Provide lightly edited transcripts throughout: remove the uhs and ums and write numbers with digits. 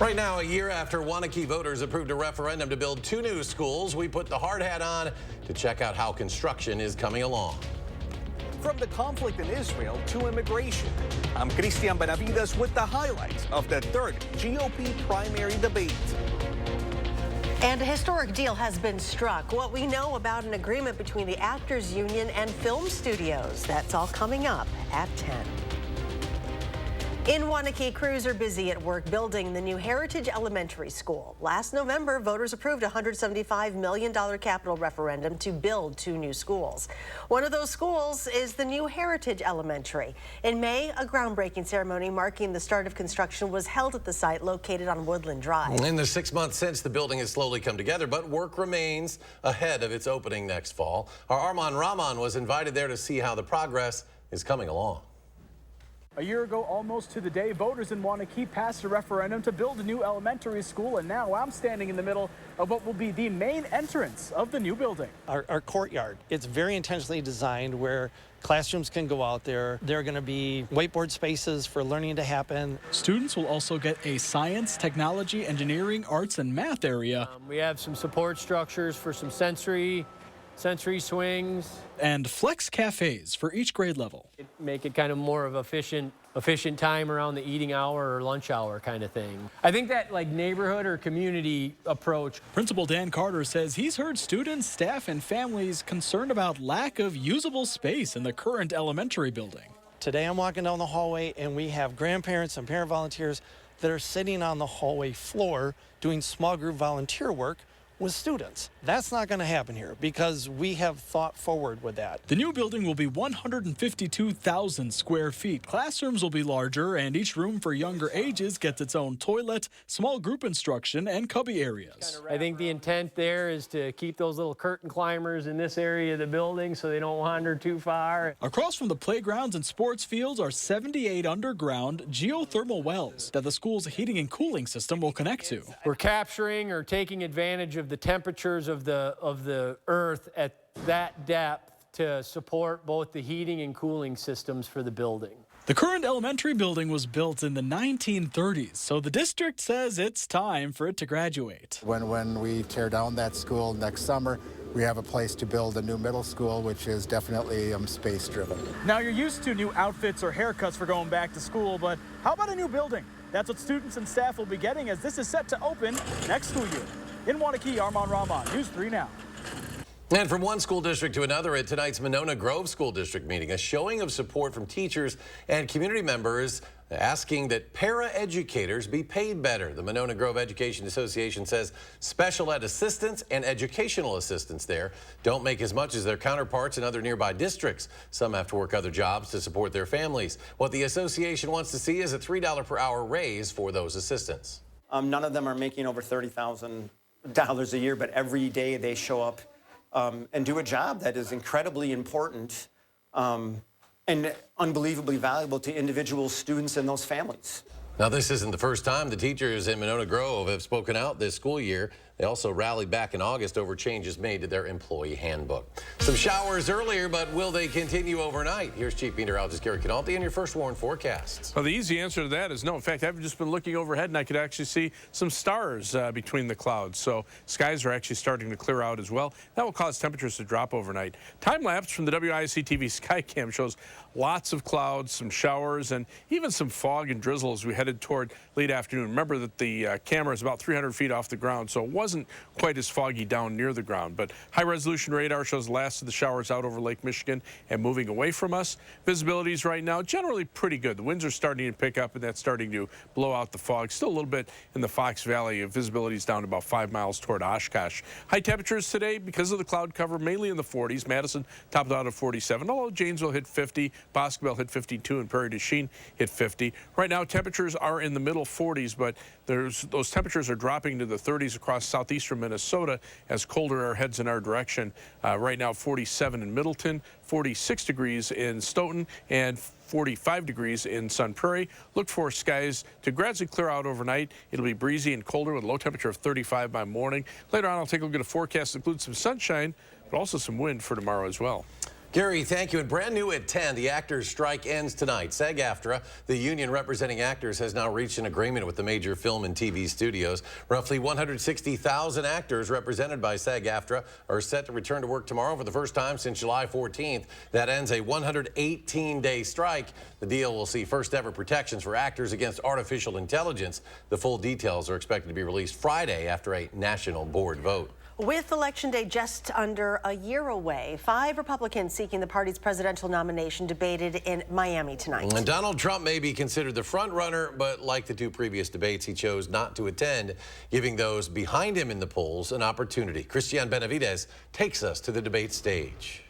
Right now, a year after Wanakee voters approved a referendum to build 2 new schools, we put the hard hat on to check out how construction is coming along. From the conflict in Israel to immigration, I'm Cristian Benavides with the highlights of the 3rd GOP primary debate. And a historic deal has been struck. What we know about an agreement between the Actors Union and film studios. That's all coming up at 10. In Wanakee, crews are busy at work building the new Heritage Elementary School. Last November, voters approved a $175 million capital referendum to build 2 new schools. One of those schools is the new Heritage Elementary. In May, a groundbreaking ceremony marking the start of construction was held at the site located on Woodland Drive. In the 6 months since, the building has slowly come together, but work remains ahead of its opening next fall. Our Arman Rahman was invited there to see how the progress is coming along. A year ago, almost to the day, voters in Wanakee passed a referendum to build a new elementary school, and now I'm standing in the middle of what will be the main entrance of the new building. Our courtyard, it's very intentionally designed where classrooms can go out there. There are going to be whiteboard spaces for learning to happen. Students will also get a science, technology, engineering, arts, and math area. We have some support structures for some sensory swings. And flex cafes for each grade level. Make it kind of more of efficient time around the eating hour or lunch hour kind of thing. I think that like neighborhood or community approach. Principal Dan Carter says he's heard students, staff, and families concerned about lack of usable space in the current elementary building. Today I'm walking down the hallway and we have grandparents and parent volunteers that are sitting on the hallway floor doing small group volunteer work with students. That's not going to happen here because we have thought forward with that. The new building will be 152,000 square feet. Classrooms will be larger, and each room for younger ages gets its own toilet, small group instruction, and cubby areas. I think the intent there is to keep those little curtain climbers in this area of the building so they don't wander too far. Across from the playgrounds and sports fields are 78 underground geothermal wells that the school's heating and cooling system will connect to. We're capturing or taking advantage of the temperatures of the earth at that depth to support both the heating and cooling systems for the building. The current elementary building was built in the 1930s, so the district says it's time for it to graduate. When we tear down that school next summer, we have a place to build a new middle school, which is definitely space-driven. Now, you're used to new outfits or haircuts for going back to school, but how about a new building? That's what students and staff will be getting as this is set to open next school year. In Wanakee, Arman Rahman, News 3 Now. And from one school district to another at tonight's Monona Grove School District meeting, a showing of support from teachers and community members asking that para-educators be paid better. The Monona Grove Education Association says special ed assistants and educational assistants there don't make as much as their counterparts in other nearby districts. Some have to work other jobs to support their families. What the association wants to see is a $3 per hour raise for those assistants. None of them are making over $30,000 a year, but every day they show up and do a job that is incredibly important and unbelievably valuable to individual students and those families. Now, this isn't the first time the teachers in Monona Grove have spoken out this school year. They also rallied back in August over changes made to their employee handbook. Some showers earlier, but will they continue overnight? Here's Chief Meteorologist Gary Canalti and your first warn forecasts. Well, the easy answer to that is no. In fact, I've just been looking overhead and I could actually see some stars between the clouds. So skies are actually starting to clear out as well. That will cause temperatures to drop overnight. Time lapse from the WISC-TV Skycam shows lots of clouds, some showers, and even some fog and drizzle as we headed toward late afternoon. Remember that the camera is about 300 feet off the ground, so it wasn't quite as foggy down near the ground. But high-resolution radar shows the last of the showers out over Lake Michigan and moving away from us. Visibilities right now generally pretty good. The winds are starting to pick up, and that's starting to blow out the fog. Still a little bit in the Fox Valley. Visibility is down to about 5 miles toward Oshkosh. High temperatures today because of the cloud cover, mainly in the 40s. Madison topped out at 47, although Janesville hit 50, Boscobel hit 52, and Prairie du Chien hit 50. Right now, temperatures are in the middle 40s, but those temperatures are dropping to the 30s across southeastern Minnesota as colder air heads in our direction. Right now, 47 in Middleton, 46 degrees in Stoughton, and 45 degrees in Sun Prairie. Look for skies to gradually clear out overnight. It'll be breezy and colder with a low temperature of 35 by morning. Later on, I'll take a look at a forecast that includes some sunshine, but also some wind for tomorrow as well. Gary, thank you. And brand new at 10, the actors' strike ends tonight. SAG-AFTRA, the union representing actors, has now reached an agreement with the major film and TV studios. Roughly 160,000 actors represented by SAG-AFTRA are set to return to work tomorrow for the first time since July 14th. That ends a 118-day strike. The deal will see first ever protections for actors against artificial intelligence. The full details are expected to be released Friday after a national board vote. With Election Day just under a year away, 5 Republicans seeking the party's presidential nomination debated in Miami tonight. And Donald Trump may be considered the front runner, but like the 2 previous debates, he chose not to attend, giving those behind him in the polls an opportunity. Christian Benavides takes us to the debate stage.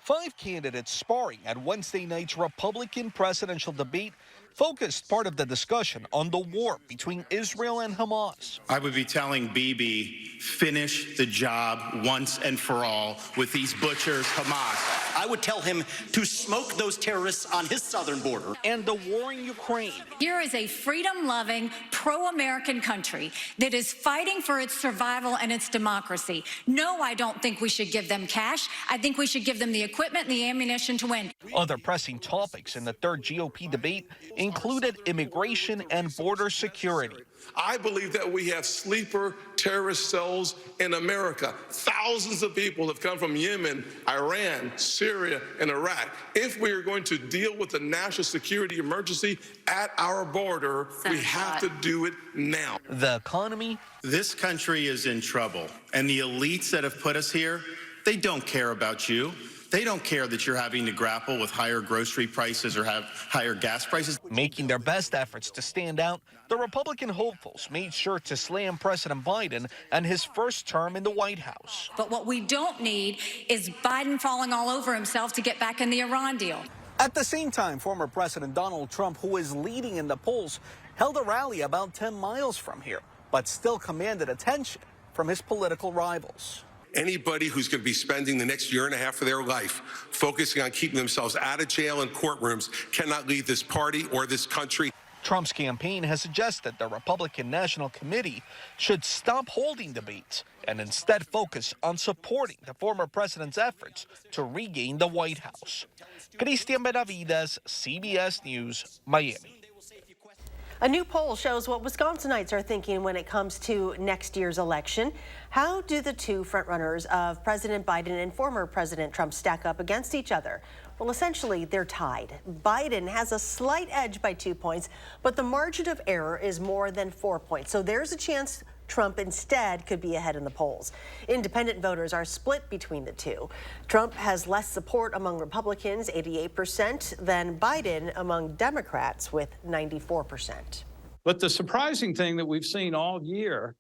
5 candidates sparring at Wednesday night's Republican presidential debate focused part of the discussion on the war between Israel and Hamas. I would be telling Bibi, finish the job once and for all with these butchers, Hamas. I would tell him to smoke those terrorists on his southern border. And the war in Ukraine. Here is a freedom-loving, pro-American country that is fighting for its survival and its democracy. No, I don't think we should give them cash. I think we should give them the equipment and the ammunition to win. Other pressing topics in the third GOP debate included immigration and border security. I believe that we have sleeper terrorist cells in America. Thousands of people have come from Yemen, Iran, Syria, and Iraq. If we are going to deal with the national security emergency at our border, we have to do it now. The economy. This country is in trouble, and the elites that have put us here, they don't care about you. They don't care that you're having to grapple with higher grocery prices or have higher gas prices. Making their best efforts to stand out, the Republican hopefuls made sure to slam President Biden and his first term in the White House. But what we don't need is Biden falling all over himself to get back in the Iran deal. At the same time, former President Donald Trump, who is leading in the polls, held a rally about 10 miles from here, but still commanded attention from his political rivals. Anybody who's going to be spending the next year and a half of their life focusing on keeping themselves out of jail and courtrooms cannot lead this party or this country. Trump's campaign has suggested the Republican National Committee should stop holding debates and instead focus on supporting the former president's efforts to regain the White House. Christian Benavides, CBS News, Miami. A new poll shows what Wisconsinites are thinking when it comes to next year's election. How do the 2 frontrunners of President Biden and former President Trump stack up against each other? Well, essentially, they're tied. Biden has a slight edge by 2 points, but the margin of error is more than 4 points. So there's a chance Trump instead could be ahead in the polls. Independent voters are split between the 2. Trump has less support among Republicans, 88%, than Biden among Democrats with 94%. But the surprising thing that we've seen all year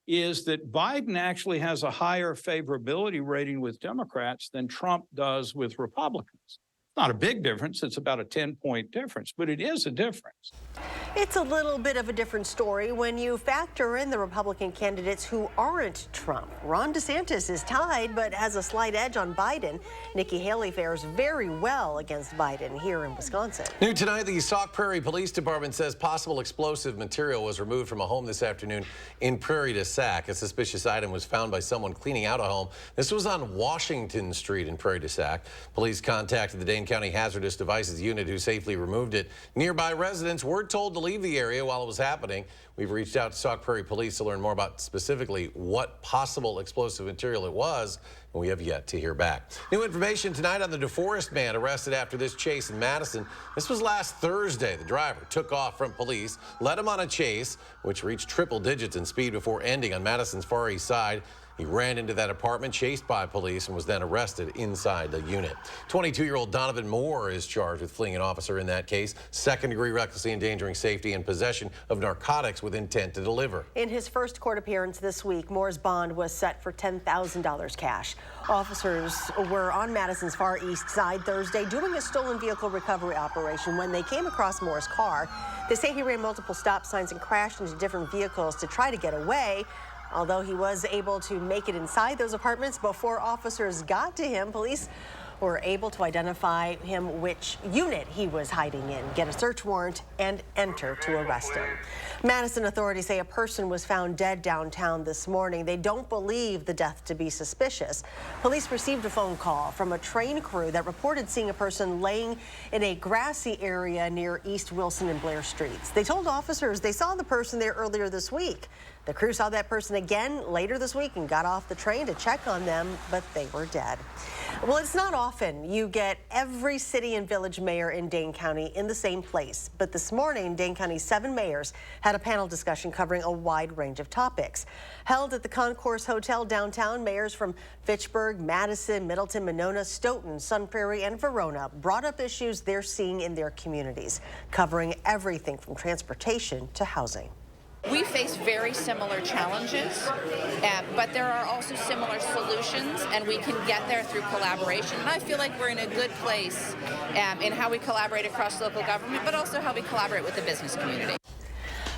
is that Biden actually has a higher favorability rating with Democrats than Trump does with Republicans. Not a big difference. It's about a 10-point difference, but it is a difference. It's a little bit of a different story when you factor in the Republican candidates who aren't Trump. Ron DeSantis is tied, but has a slight edge on Biden. Nikki Haley fares very well against Biden here in Wisconsin. New tonight, the Sauk Prairie Police Department says possible explosive material was removed from a home this afternoon in Prairie du Sac. A suspicious item was found by someone cleaning out a home. This was on Washington Street in Prairie du Sac. Police contacted the Dane County Hazardous Devices Unit, who safely removed it. Nearby residents were told to leave the area while it was happening. We've reached out to Sauk Prairie Police to learn more about specifically what possible explosive material it was, and we have yet to hear back. New information tonight on the DeForest man arrested after this chase in Madison. This was last Thursday. The driver took off from police, led him on a chase, which reached triple digits in speed before ending on Madison's Far East Side. He ran into that apartment, chased by police, and was then arrested inside the unit. 22-year-old Donovan Moore is charged with fleeing an officer in that case, second-degree recklessly endangering safety, and possession of narcotics with intent to deliver. In his first court appearance this week, Moore's bond was set for $10,000 cash. Officers were on Madison's Far East Side Thursday doing a stolen vehicle recovery operation when they came across Moore's car. They say he ran multiple stop signs and crashed into different vehicles to try to get away. Although he was able to make it inside those apartments before officers got to him, police were able to identify him, which unit he was hiding in, get a search warrant, and enter to arrest him. Madison authorities say a person was found dead downtown this morning. They don't believe the death to be suspicious. Police received a phone call from a train crew that reported seeing a person laying in a grassy area near East Wilson and Blair Streets. They told officers they saw the person there earlier this week. The crew saw that person again later this week and got off the train to check on them, but they were dead. Well, it's not often you get every city and village mayor in Dane County in the same place, but this morning, Dane County's 7 mayors had a panel discussion covering a wide range of topics. Held at the Concourse Hotel downtown, mayors from Fitchburg, Madison, Middleton, Monona, Stoughton, Sun Prairie, and Verona brought up issues they're seeing in their communities, covering everything from transportation to housing. We face very similar challenges, but there are also similar solutions, and we can get there through collaboration. And I feel like we're in a good place in how we collaborate across local government, but also how we collaborate with the business community.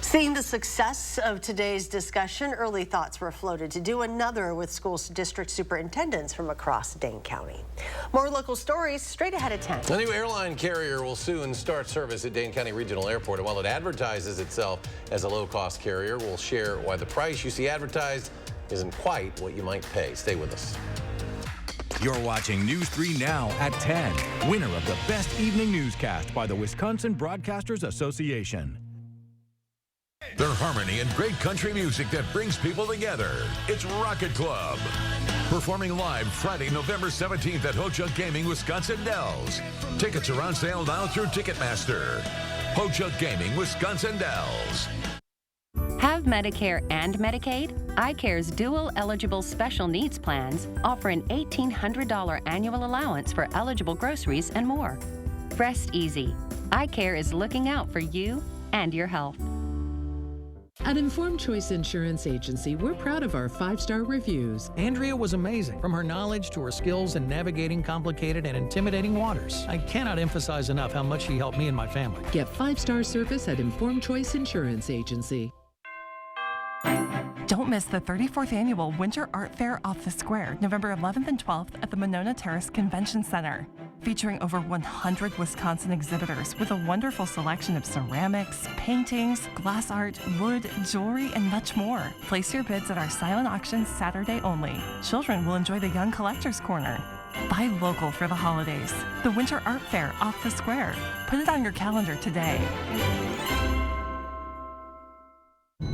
Seeing the success of today's discussion, early thoughts were floated to do another with school district superintendents from across Dane County. More local stories straight ahead at 10. The new airline carrier will soon start service at Dane County Regional Airport, and while it advertises itself as a low-cost carrier, we'll share why the price you see advertised isn't quite what you might pay. Stay with us. You're watching News 3 Now at 10. Winner of the Best Evening Newscast by the Wisconsin Broadcasters Association. Their harmony and great country music that brings people together. It's Rocket Club. Performing live Friday, November 17th at Ho Chunk Gaming, Wisconsin Dells. Tickets are on sale now through Ticketmaster. Ho Chunk Gaming, Wisconsin Dells. Have Medicare and Medicaid? iCare's dual eligible special needs plans offer an $1,800 annual allowance for eligible groceries and more. Rest easy. iCare is looking out for you and your health. At Informed Choice Insurance Agency, we're proud of our 5-star reviews. Andrea was amazing, from her knowledge to her skills in navigating complicated and intimidating waters. I cannot emphasize enough how much she helped me and my family. Get 5-star service at Informed Choice Insurance Agency. Don't miss the 34th Annual Winter Art Fair off the Square, November 11th and 12th at the Monona Terrace Convention Center. Featuring over 100 Wisconsin exhibitors with a wonderful selection of ceramics, paintings, glass art, wood, jewelry, and much more. Place your bids at our silent auction Saturday only. Children will enjoy the Young Collectors Corner. Buy local for the holidays. The Winter Art Fair off the Square. Put it on your calendar today.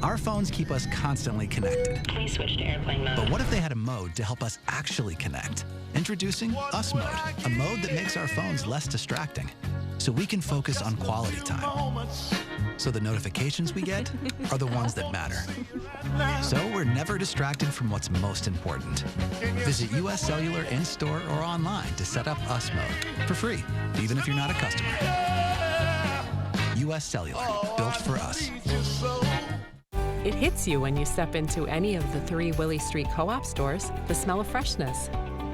Our phones keep us constantly connected. Please switch to airplane mode. But what if they had a mode to help us actually connect? Introducing Us Mode, a mode that makes our phones less distracting, so we can focus on quality time. So the notifications we get are the ones that matter. So we're never distracted from what's most important. Visit US Cellular in-store or online to set up Us Mode for free, even if you're not a customer. US Cellular, built for us. It hits you when you step into any of the 3 Willie Street Co-op stores, the smell of freshness.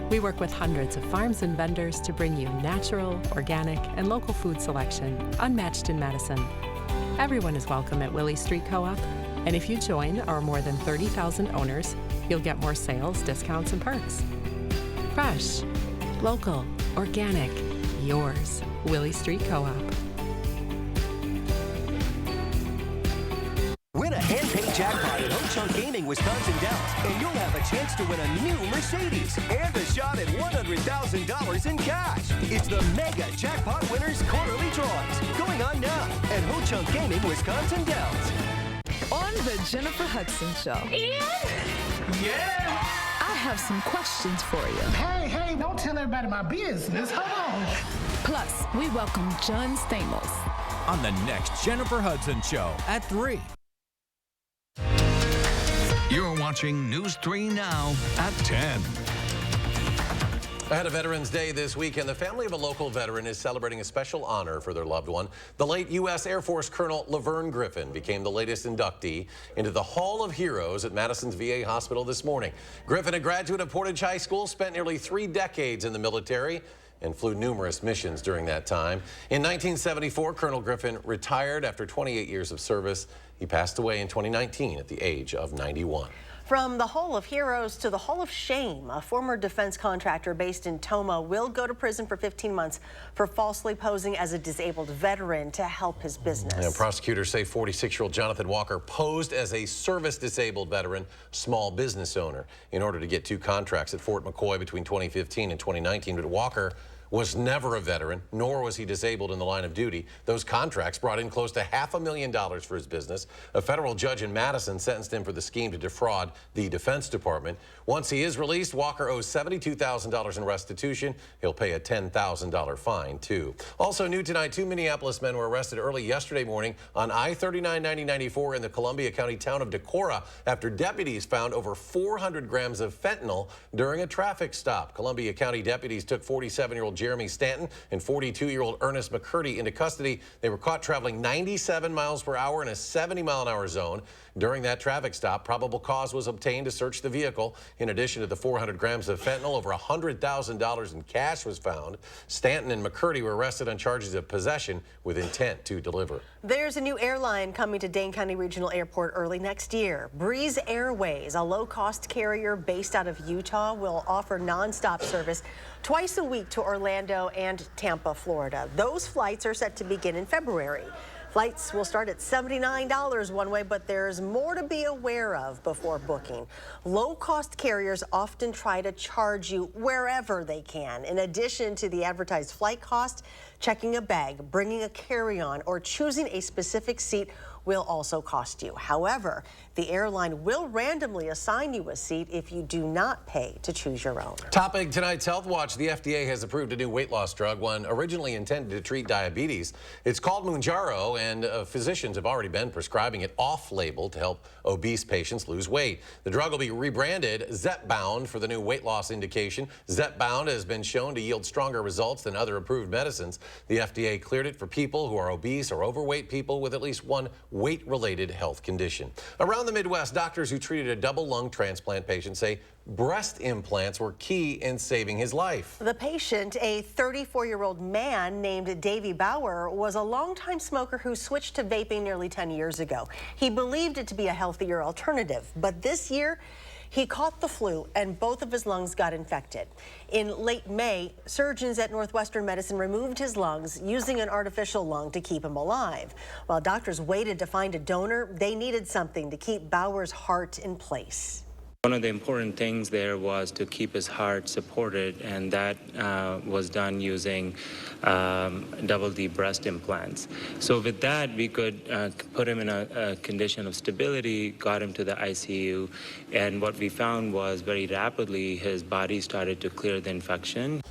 We work with hundreds of farms and vendors to bring you natural, organic, and local food selection, unmatched in Madison. Everyone is welcome at Willie Street Co-op, and if you join our more than 30,000 owners, you'll get more sales, discounts, and perks. Fresh, local, organic, yours, Willie Street Co-op. Win a hand-paid jackpot at Ho Chunk Gaming, Wisconsin Dells, and you'll have a chance to win a new Mercedes and a shot at $100,000 in cash. It's the Mega Jackpot Winners Quarterly Drawings going on now at Ho Chunk Gaming, Wisconsin Dells. On the Jennifer Hudson Show. Yeah! I have some questions for you. Hey, don't tell everybody my business. Hold on. Plus, we welcome John Stamos on the next Jennifer Hudson Show at 3. You're watching News 3 Now at 10. Ahead of Veterans Day this weekend, the family of a local veteran is celebrating a special honor for their loved one. The late U.S. Air Force Colonel Laverne Griffin became the latest inductee into the Hall of Heroes at Madison's VA Hospital this morning. Griffin, a graduate of Portage High School, spent nearly 3 decades in the military and flew numerous missions during that time. In 1974, Colonel Griffin retired after 28 years of service. He passed away in 2019 at the age of 91. From the Hall of Heroes to the Hall of Shame, a former defense contractor based in Toma will go to prison for 15 months for falsely posing as a disabled veteran to help his business. Yeah, prosecutors say 46-year-old Jonathan Walker posed as a service-disabled veteran, small business owner, in order to get 2 contracts at Fort McCoy between 2015 and 2019. But Walker was never a veteran, nor was he disabled in the line of duty. Those contracts brought in close to $500,000 for his business. A federal judge in Madison sentenced him for the scheme to defraud the Defense Department. Once he is released, Walker owes $72,000 in restitution. He'll pay a $10,000 fine, too. Also new tonight, 2 Minneapolis men were arrested early yesterday morning on I-39-90-94 in the Columbia County town of Decorah after deputies found over 400 grams of fentanyl during a traffic stop. Columbia County deputies took 47-year-old Jeremy Stanton and 42-year-old Ernest McCurdy into custody. They were caught traveling 97 miles per hour in a 70-mile-an-hour zone. During that traffic stop, probable cause was obtained to search the vehicle. In addition to the 400 grams of fentanyl, over $100,000 in cash was found. Stanton and McCurdy were arrested on charges of possession with intent to deliver. There's a new airline coming to Dane County Regional Airport early next year. Breeze Airways, a low-cost carrier based out of Utah, will offer nonstop service twice a week to Orlando and Tampa, Florida. Those flights are set to begin in February. Flights will start at $79 one way, but there's more to be aware of before booking. Low-cost carriers often try to charge you wherever they can. In addition to the advertised flight cost, checking a bag, bringing a carry-on, or choosing a specific seat will also cost you. However, the airline will randomly assign you a seat if you do not pay to choose your own. Topping tonight's Health Watch, the FDA has approved a new weight loss drug, one originally intended to treat diabetes. It's called Mounjaro, and physicians have already been prescribing it off-label to help obese patients lose weight. The drug will be rebranded Zepbound for the new weight loss indication. Zepbound has been shown to yield stronger results than other approved medicines. The FDA cleared it for people who are obese or overweight, people with at least one weight-related health condition. Around the Midwest, doctors who treated a double lung transplant patient say breast implants were key in saving his life. The patient, a 34-year-old man named Davy Bauer, was a longtime smoker who switched to vaping nearly 10 years ago. He believed it to be a healthier alternative, but this year, he caught the flu and both of his lungs got infected. In late May, surgeons at Northwestern Medicine removed his lungs using an artificial lung to keep him alive. While doctors waited to find a donor, they needed something to keep Bauer's heart in place. One of the important things there was to keep his heart supported, and that was done using double D breast implants. So with that, we could put him in a condition of stability, got him to the ICU, and what we found was very rapidly his body started to clear the infection.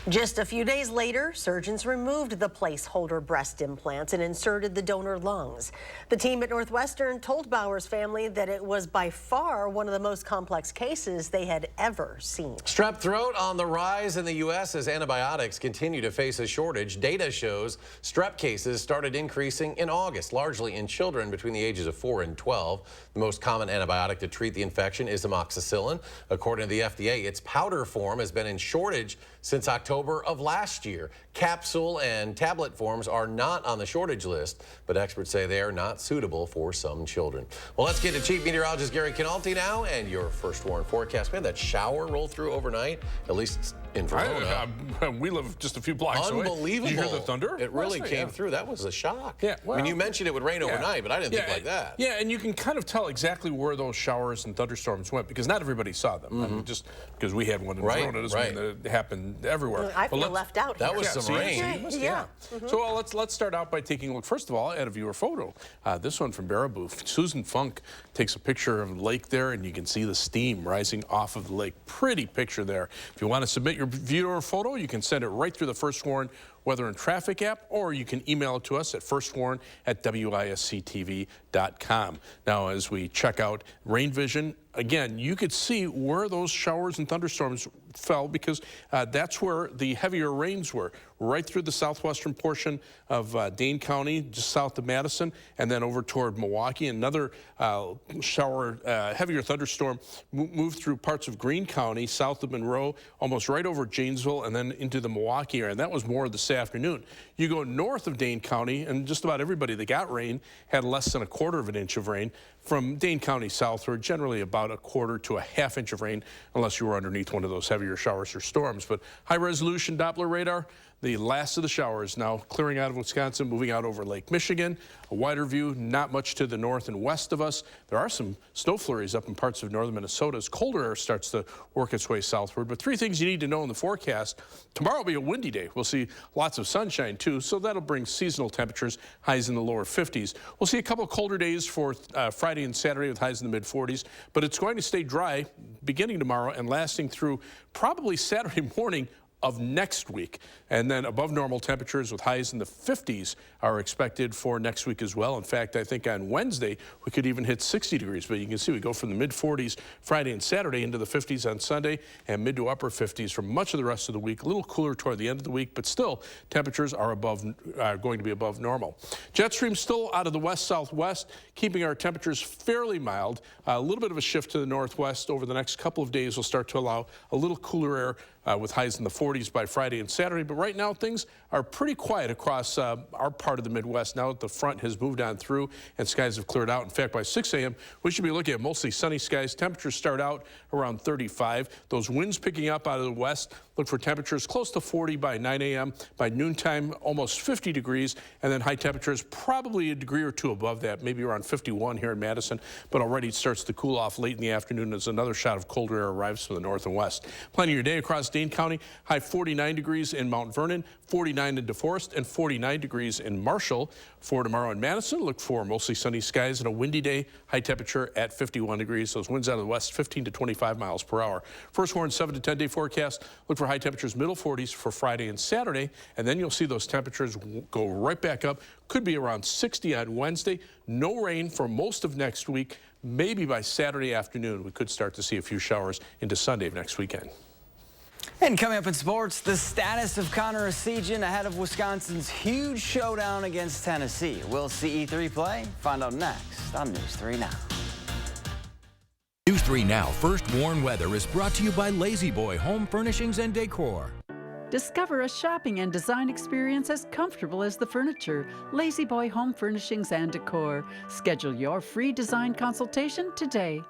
Just a few days later, surgeons removed the placeholder breast implants and inserted the donor lungs. The team at Northwestern told Bauer's family that it was by far one of the most complex cases they had ever seen. Strep throat on the rise in the U.S. as antibiotics continue to face a shortage. Data shows strep cases started increasing in August, largely in children between the ages of 4 and 12. The most common antibiotic to treat the infection is amoxicillin. According to the FDA, its powder form has been in shortage since October of last year. Capsule and tablet forms are not on the shortage list, but experts say they are not suitable for some children. Well, let's get to Chief Meteorologist Gary Canalti now and your first warn forecast. Man, that shower rolled through overnight, at least in Verona. We live just a few blocks away. Unbelievable. Did you hear the thunder? It really came through. That was a shock. Yeah, well, I mean, you mentioned it would rain overnight, but I didn't think like that. Yeah, and you can kind of tell exactly where those showers and thunderstorms went because not everybody saw them. I mean, just because we had one in Verona doesn't mean that it happened everywhere. I feel left out here. That was some rain. So let's start out by taking a look, first of all, at a viewer photo. This one from Baraboo. Susan Funk takes a picture of the lake there, and you can see the steam rising off of the lake. Pretty picture there. If you want to submit your viewer photo, you can send it right through the First Warn Weather and Traffic app, or you can email it to us at firstwarn@WISC-TV.com. Now, as we check out rain vision, again, you could see where those showers and thunderstorms fell because that's where the heavier rains were. right through the southwestern portion of Dane County, just south of Madison, and then over toward Milwaukee. Another heavier thunderstorm moved through parts of Greene County, south of Monroe, almost right over Janesville, and then into the Milwaukee area. And that was more this afternoon. You go north of Dane County, and just about everybody that got rain had less than 1/4 of an inch of rain. From Dane County southward, generally about 1/4 to 1/2 inch of rain, unless you were underneath one of those heavier showers or storms. But high-resolution Doppler radar, the last of the showers now clearing out of Wisconsin, moving out over Lake Michigan. A wider view, not much to the north and west of us. There are some snow flurries up in parts of northern Minnesota as colder air starts to work its way southward. But 3 things you need to know in the forecast. Tomorrow will be a windy day. We'll see lots of sunshine too, so that'll bring seasonal temperatures, highs in the lower 50s. We'll see a couple colder days for Friday and Saturday with highs in the mid-40s, but it's going to stay dry beginning tomorrow and lasting through probably Saturday morning of next week. And then above normal temperatures with highs in the 50s are expected for next week as well. In fact, I think on Wednesday we could even hit 60 degrees, but you can see we go from the mid-40s Friday and Saturday into the 50s on Sunday and mid to upper 50s for much of the rest of the week. A little cooler toward the end of the week, but still temperatures are going to be above normal. Jet stream still out of the west-southwest, keeping our temperatures fairly mild. A little bit of a shift to the northwest over the next couple of days will start to allow a little cooler air with highs in the 40s by Friday and Saturday. But right now, things are pretty quiet across our part of the Midwest now that the front has moved on through and skies have cleared out. In fact, by 6 a.m., we should be looking at mostly sunny skies. Temperatures start out around 35. Those winds picking up out of the west. Look for temperatures close to 40 by 9 a.m. By noontime, almost 50 degrees. And then high temperatures probably a degree or two above that, maybe around 51 here in Madison. But already it starts to cool off late in the afternoon as another shot of colder air arrives from the north and west. Planning your day across Dane County, high 49 degrees in Mount Vernon, 49 in DeForest, and 49 degrees in Marshall. For tomorrow in Madison, look for mostly sunny skies and a windy day, high temperature at 51 degrees. Those winds out of the west, 15 to 25 miles per hour. First warn 7 to 10 day forecast. Look for high temperatures, middle 40s for Friday and Saturday, and then you'll see those temperatures go right back up. Could be around 60 on Wednesday. No rain for most of next week. Maybe by Saturday afternoon, we could start to see a few showers into Sunday of next weekend. And coming up in sports, the status of Connor Essegian ahead of Wisconsin's huge showdown against Tennessee. Will CE3 play? Find out next on News 3 Now. News 3 Now First Warn Weather is brought to you by Lazy Boy Home Furnishings and Decor. Discover a shopping and design experience as comfortable as the furniture. Lazy Boy Home Furnishings and Decor. Schedule your free design consultation today.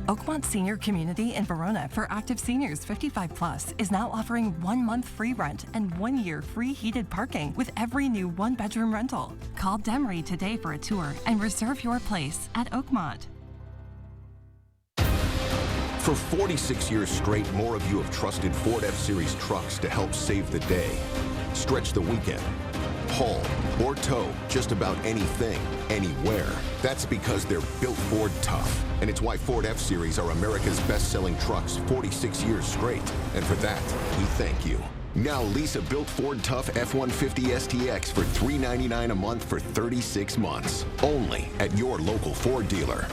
Oakmont Senior Community in Verona for active seniors 55 plus is now offering 1 month free rent and 1 year free heated parking with every new 1-bedroom rental. Call Demery today for a tour and reserve your place at Oakmont. For 46 years straight, more of you have trusted Ford F-Series trucks to help save the day. Stretch the weekend. Haul or tow just about anything, anywhere. That's because they're built Ford tough. And it's why Ford F-Series are America's best-selling trucks 46 years straight. And for that, we thank you. Now lease a built Ford Tough F-150 STX for $399 a month for 36 months. Only at your local Ford dealer.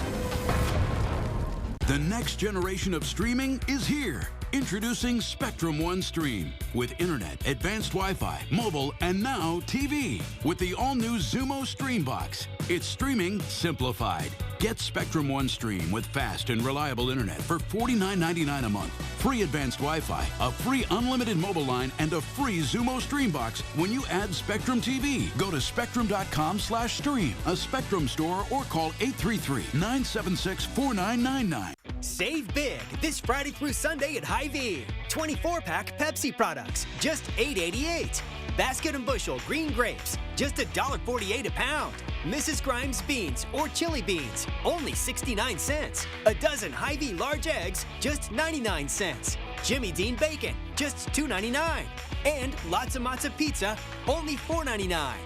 The next generation of streaming is here. Introducing Spectrum One Stream with internet, advanced Wi-Fi, mobile, and now TV with the all-new Xumo Stream Box. It's streaming simplified. Get Spectrum One Stream with fast and reliable internet for $49.99 a month. Free advanced Wi-Fi, a free unlimited mobile line, and a free Xumo Stream Box when you add Spectrum TV. Go to spectrum.com/stream, a Spectrum store, or call 833-976-4999. Save big this Friday through Sunday at Hy-Vee. 24-pack Pepsi products, just $8.88. Basket and Bushel green grapes, just $1.48 a pound. Mrs. Grimes beans or chili beans, only 69 cents. A dozen Hy-Vee large eggs, just 99 cents. Jimmy Dean bacon, just $2.99. And lots of Matza pizza, only $4.99.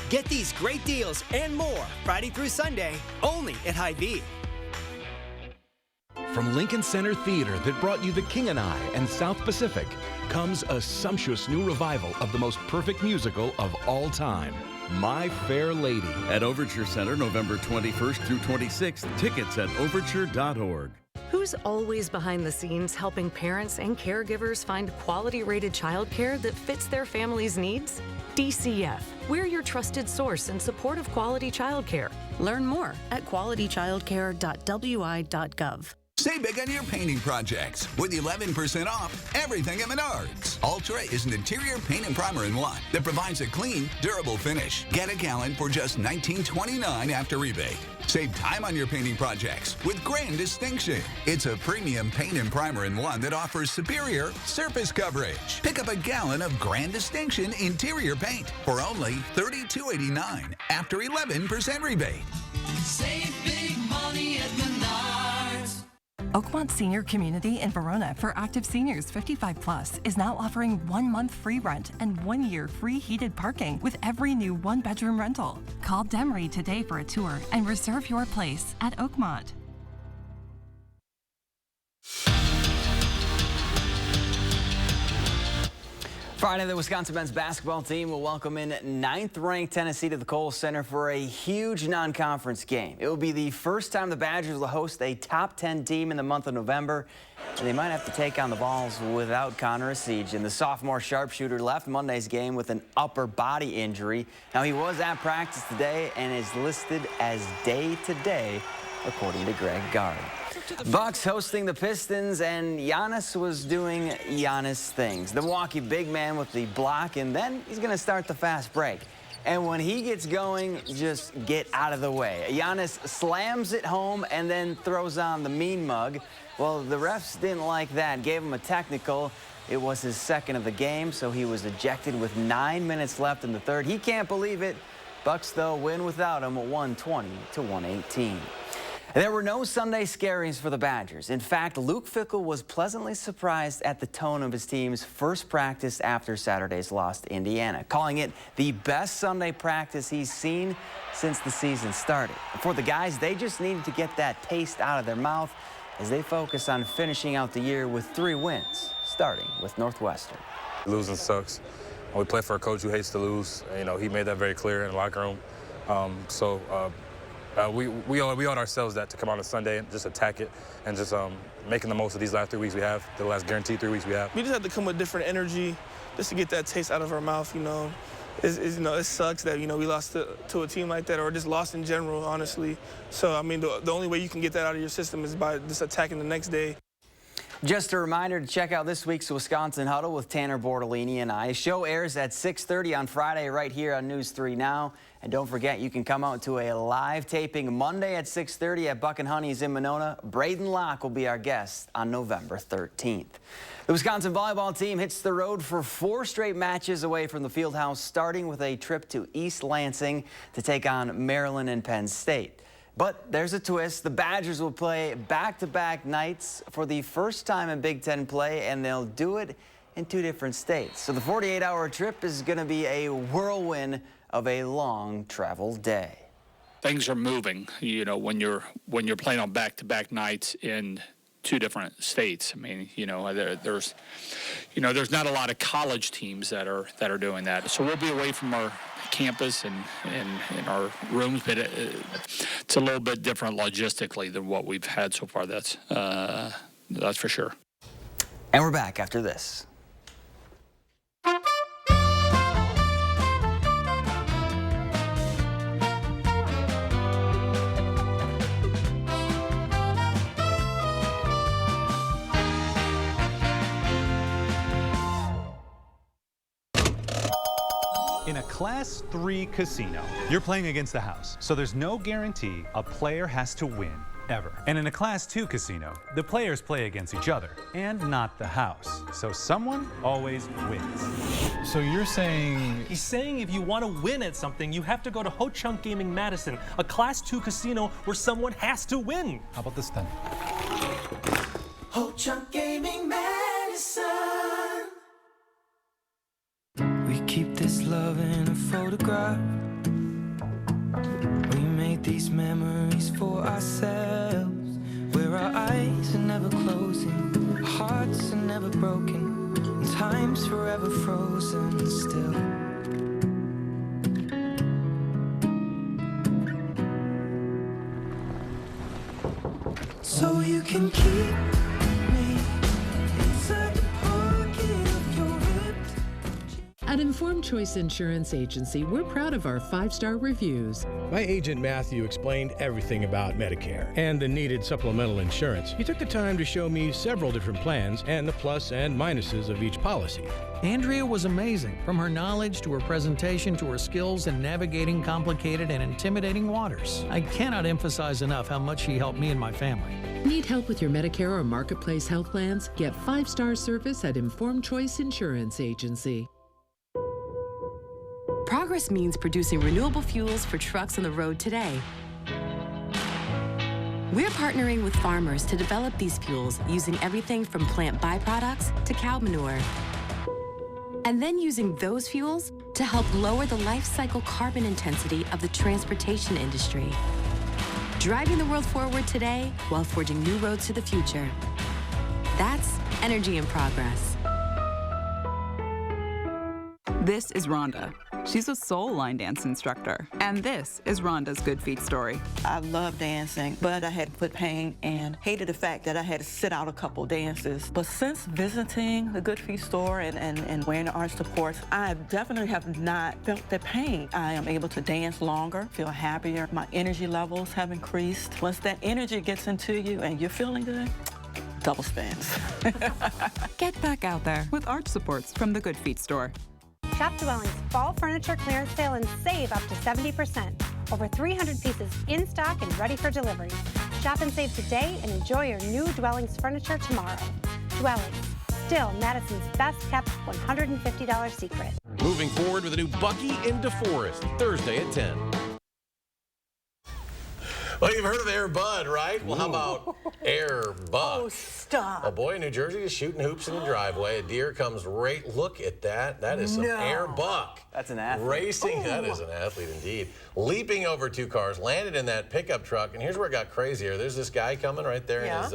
Get these great deals and more Friday through Sunday, only at Hy-Vee. From Lincoln Center Theater that brought you The King and I and South Pacific comes a sumptuous new revival of the most perfect musical of all time, My Fair Lady. At Overture Center, November 21st through 26th. Tickets at overture.org. Who's always behind the scenes helping parents and caregivers find quality-rated childcare that fits their family's needs? DCF. We're your trusted source in support of quality childcare. Learn more at qualitychildcare.wi.gov. Save big on your painting projects with 11% off everything at Menards. Ultra is an interior paint and primer in one that provides a clean, durable finish. Get a gallon for just $19.29 after rebate. Save time on your painting projects with Grand Distinction. It's a premium paint and primer in one that offers superior surface coverage. Pick up a gallon of Grand Distinction interior paint for only $32.89 after 11% rebate. Save big money at Menards. Oakmont Senior Community in Verona for active seniors 55 plus is now offering 1 month free rent and 1 year free heated parking with every new 1-bedroom rental. Call Demery today for a tour and reserve your place at Oakmont. Friday, the Wisconsin men's basketball team will welcome in 9th-ranked Tennessee to the Kohl Center for a huge non-conference game. It will be the first time the Badgers will host a top 10 team in the month of November, and they might have to take on the Vols without Connor Essegian. The sophomore sharpshooter left Monday's game with an upper body injury. Now, he was at practice today and is listed as day-to-day, according to Greg Gard. Bucks hosting the Pistons, and Giannis was doing Giannis things. The Milwaukee big man with the block, and then he's going to start the fast break. And when he gets going, just get out of the way. Giannis slams it home and then throws on the mean mug. Well, the refs didn't like that, gave him a technical. It was his second of the game, so he was ejected with 9 minutes left in the third. He can't believe it. Bucks, though, win without him, 120-118. There were no Sunday scaries for the Badgers. In fact, Luke Fickell was pleasantly surprised at the tone of his team's first practice after Saturday's loss to Indiana, calling it the best Sunday practice he's seen since the season started. For the guys, they just needed to get that taste out of their mouth as they focus on finishing out the year with 3 wins, starting with Northwestern. Losing sucks. We play for a coach who hates to lose. You know, he made that very clear in the locker room. We owed ourselves that to come out on Sunday and just attack it and just making the most of these last 3 weeks we have, the last guaranteed 3 weeks we have. We just have to come with different energy just to get that taste out of our mouth, you know. It sucks that, you know, we lost to a team like that or just lost in general, honestly. So, I mean, the only way you can get that out of your system is by just attacking the next day. Just a reminder to check out this week's Wisconsin Huddle with Tanner Bortolini and I. Show airs at 6:30 on Friday right here on News 3 Now. And don't forget, you can come out to a live taping Monday at 6:30 at Buck and Honey's in Monona. Braden Locke will be our guest on November 13th. The Wisconsin volleyball team hits the road for 4 straight matches away from the Fieldhouse, starting with a trip to East Lansing to take on Maryland and Penn State. But there's a twist. The Badgers will play back-to-back nights for the first time in Big Ten play, and they'll do it in 2 different states. So the 48-hour trip is going to be a whirlwind of a long travel day. Things are moving, you know, when you're playing on back-to-back nights in 2 different states. I mean, you know, there's not a lot of college teams that are doing that. So we'll be away from our campus and our rooms, but it's a little bit different logistically than what we've had so far. That's for sure. And we're back after this. In a Class 3 casino, you're playing against the house, so there's no guarantee a player has to win, ever. And in a Class 2 casino, the players play against each other, and not the house. So someone always wins. So you're saying... He's saying if you want to win at something, you have to go to Ho Chunk Gaming Madison, a Class 2 casino where someone has to win. How about this then? Ho Chunk Gaming Madison. We keep this love in a photograph. We made these memories for ourselves, where our eyes are never closing, our hearts are never broken, and time's forever frozen still. So you can keep me inside the pocket of your ripped. At Informed Choice Insurance Agency, we're proud of our 5-star reviews. My agent Matthew explained everything about Medicare and the needed supplemental insurance. He took the time to show me several different plans and the plus and minuses of each policy. Andrea was amazing, from her knowledge to her presentation to her skills in navigating complicated and intimidating waters. I cannot emphasize enough how much she helped me and my family. Need help with your Medicare or Marketplace health plans? Get 5-star service at Informed Choice Insurance Agency. Progress means producing renewable fuels for trucks on the road today. We're partnering with farmers to develop these fuels using everything from plant byproducts to cow manure. And then using those fuels to help lower the life cycle carbon intensity of the transportation industry. Driving the world forward today while forging new roads to the future. That's energy in progress. This is Rhonda. She's a soul line dance instructor. And this is Rhonda's Good Feet story. I love dancing, but I had foot pain and hated the fact that I had to sit out a couple dances. But since visiting the Good Feet store and wearing the arch supports, I definitely have not felt the pain. I am able to dance longer, feel happier. My energy levels have increased. Once that energy gets into you and you're feeling good, double spins. Get back out there with arch supports from the Good Feet store. Shop Dwelling's fall furniture clearance sale and save up to 70%. Over 300 pieces in stock and ready for delivery. Shop and save today and enjoy your new Dwelling's furniture tomorrow. Dwelling's, still Madison's best kept $150 secret. Moving forward with a new Bucky in DeForest, Thursday at 10. Well, you've heard of Air Bud, right? Well, how about Air Buck? Oh, stop. A boy in New Jersey is shooting hoops in the driveway. A deer comes right. Look at that. That is some Air Buck. That's an athlete. Racing. That is an athlete indeed. Leaping over 2 cars, landed in that pickup truck. And here's where it got crazier. There's this guy coming right there in his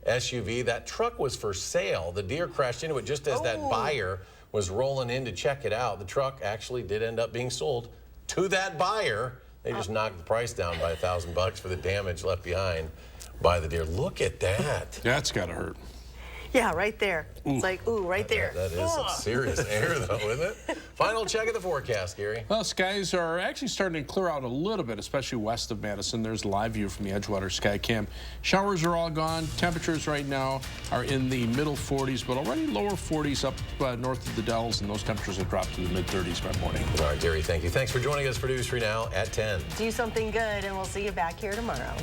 SUV. That truck was for sale. The deer crashed into it just as that buyer was rolling in to check it out. The truck actually did end up being sold to that buyer. They just knocked the price down by $1,000 for the damage left behind by the deer. Look at that. That's gotta hurt. Yeah, right there. It's like, ooh, right there. That is some serious air, though, isn't it? Final check of the forecast, Gary. Well, skies are actually starting to clear out a little bit, especially west of Madison. There's a live view from the Edgewater Sky Cam. Showers are all gone. Temperatures right now are in the middle 40s, but already lower 40s up north of the Dells, and those temperatures have dropped to the mid-30s by morning. All right, Gary, thank you. Thanks for joining us for News 3 Now at 10. Do something good, and we'll see you back here tomorrow.